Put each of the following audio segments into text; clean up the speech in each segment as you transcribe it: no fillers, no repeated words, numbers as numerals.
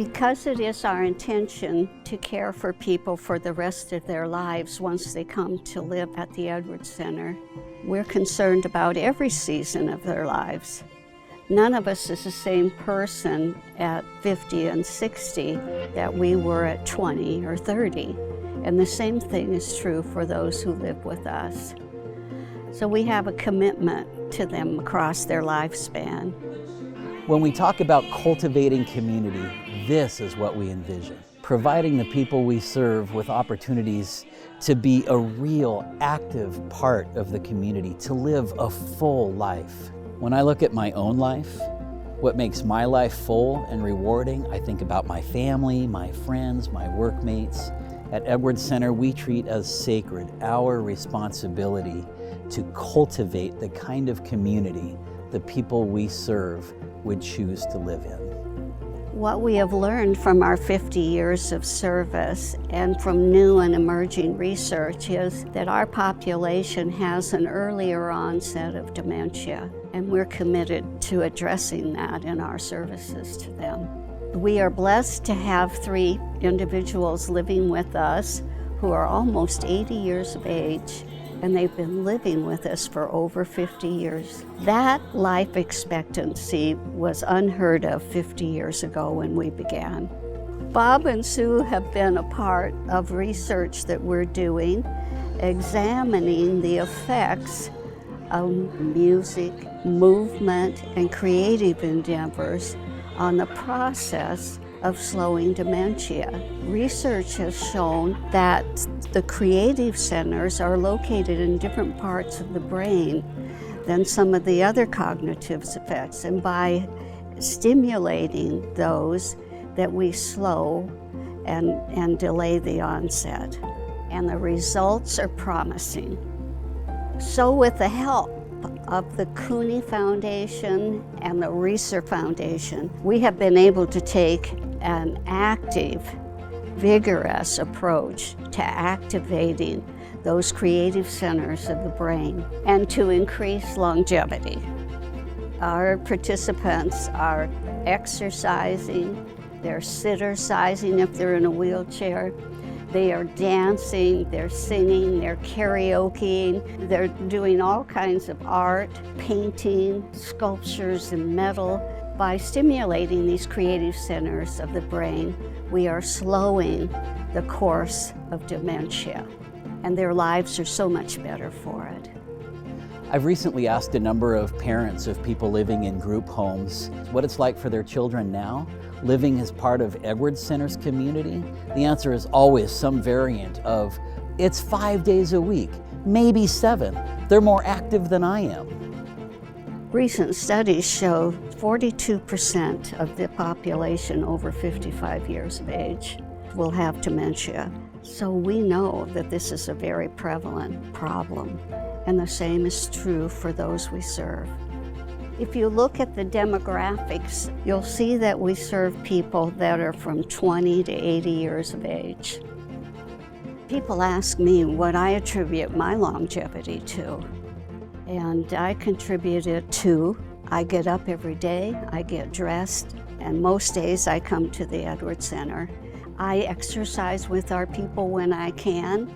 Because it is our intention to care for people for the rest of their lives once they come to live at the Edwards Center, we're concerned about every season of their lives. None of us is the same person at 50 and 60 that we were at 20 or 30. And the same thing is true for those who live with us. So we have a commitment to them across their lifespan. When we talk about cultivating community, this is what we envision. Providing the people we serve with opportunities to be a real active part of the community, to live a full life. When I look at my own life, what makes my life full and rewarding, I think about my family, my friends, my workmates. At Edwards Center, we treat as sacred our responsibility to cultivate the kind of community the people we serve would choose to live in. What we have learned from our 50 years of service and from new and emerging research is that our population has an earlier onset of dementia, and we're committed to addressing that in our services to them. We are blessed to have 3 individuals living with us who are almost 80 years of age, and they've been living with us for over 50 years. That life expectancy was unheard of 50 years ago when we began. Bob and Sue have been a part of research that we're doing, examining the effects of music, movement, and creative endeavors on the process of slowing dementia. Research has shown that the creative centers are located in different parts of the brain than some of the other cognitive effects, and by stimulating those that we slow and delay the onset. And the results are promising. So with the help of the Cooney Foundation and the Reeser Foundation, we have been able to take an active, vigorous approach to activating those creative centers of the brain and to increase longevity. Our participants are exercising, they're sittercising if they're in a wheelchair, they are dancing, they're singing, they're karaokeing, they're doing all kinds of art, painting, sculptures in metal. By stimulating these creative centers of the brain, we are slowing the course of dementia, and their lives are so much better for it. I've recently asked a number of parents of people living in group homes what it's like for their children now, living as part of Edwards Center's community. The answer is always some variant of, it's 5 days a week, maybe 7. They're more active than I am. Recent studies show 42% of the population over 55 years of age will have dementia. So we know that this is a very prevalent problem, and the same is true for those we serve. If you look at the demographics, you'll see that we serve people that are from 20 to 80 years of age. People ask me what I attribute my longevity to. And I contribute it to, I get up every day, I get dressed, and most days I come to the Edwards Center. I exercise with our people when I can.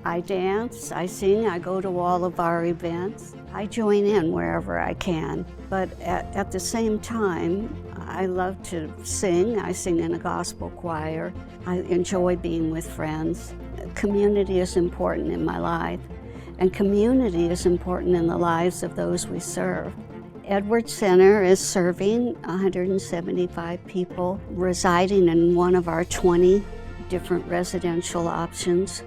I dance, I sing, I go to all of our events. I join in wherever I can. But at the same time, I love to sing. I sing in a gospel choir. I enjoy being with friends. Community is important in my life. And community is important in the lives of those we serve. Edwards Center is serving 175 people residing in one of our 20 different residential options,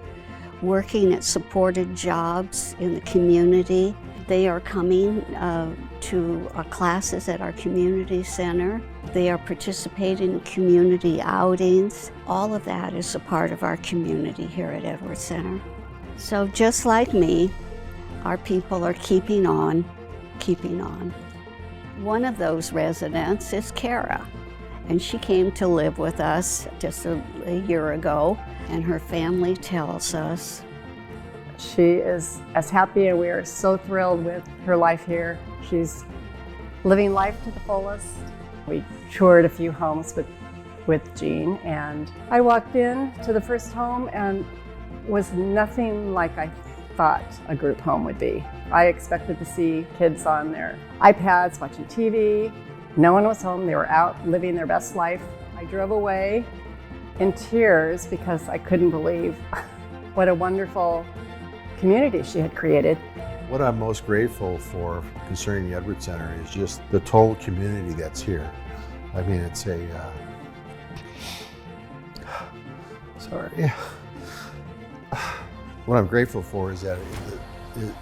working at supported jobs in the community. They are coming to classes at our community center. They are participating in community outings. All of that is a part of our community here at Edwards Center. So just like me, our people are keeping on, keeping on. One of those residents is Kara, and she came to live with us just a year ago, and her family tells us she is as happy, and we are so thrilled with her life here. She's living life to the fullest. We toured a few homes, but with Jean, and I walked in to the first home and was nothing like I thought a group home would be. I expected to see kids on their iPads watching TV. No one was home. They were out living their best life. I drove away in tears because I couldn't believe what a wonderful community she had created. What I'm most grateful for concerning the Edwards Center is just the total community that's here. I mean, it's a, sorry. What I'm grateful for is that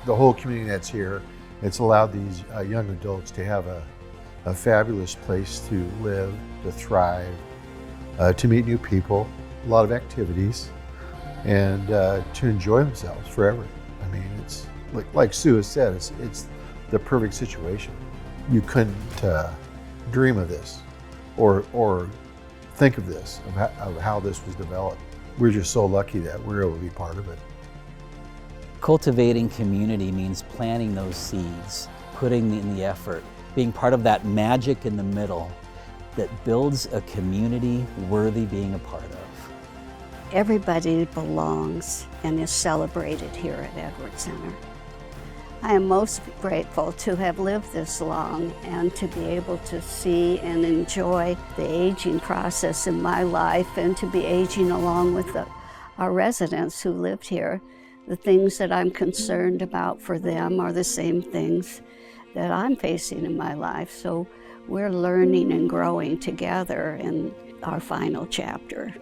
the whole community that's here, it's allowed these young adults to have a fabulous place to live, to thrive, to meet new people, a lot of activities, and to enjoy themselves forever. I mean, it's like Sue has said, it's the perfect situation. You couldn't dream of this or think of this, of how this was developed. We're just so lucky that we're able to be part of it. Cultivating community means planting those seeds, putting in the effort, being part of that magic in the middle that builds a community worthy being a part of. Everybody belongs and is celebrated here at Edwards Center. I am most grateful to have lived this long and to be able to see and enjoy the aging process in my life and to be aging along with our residents who lived here. The things that I'm concerned about for them are the same things that I'm facing in my life. So we're learning and growing together in our final chapter.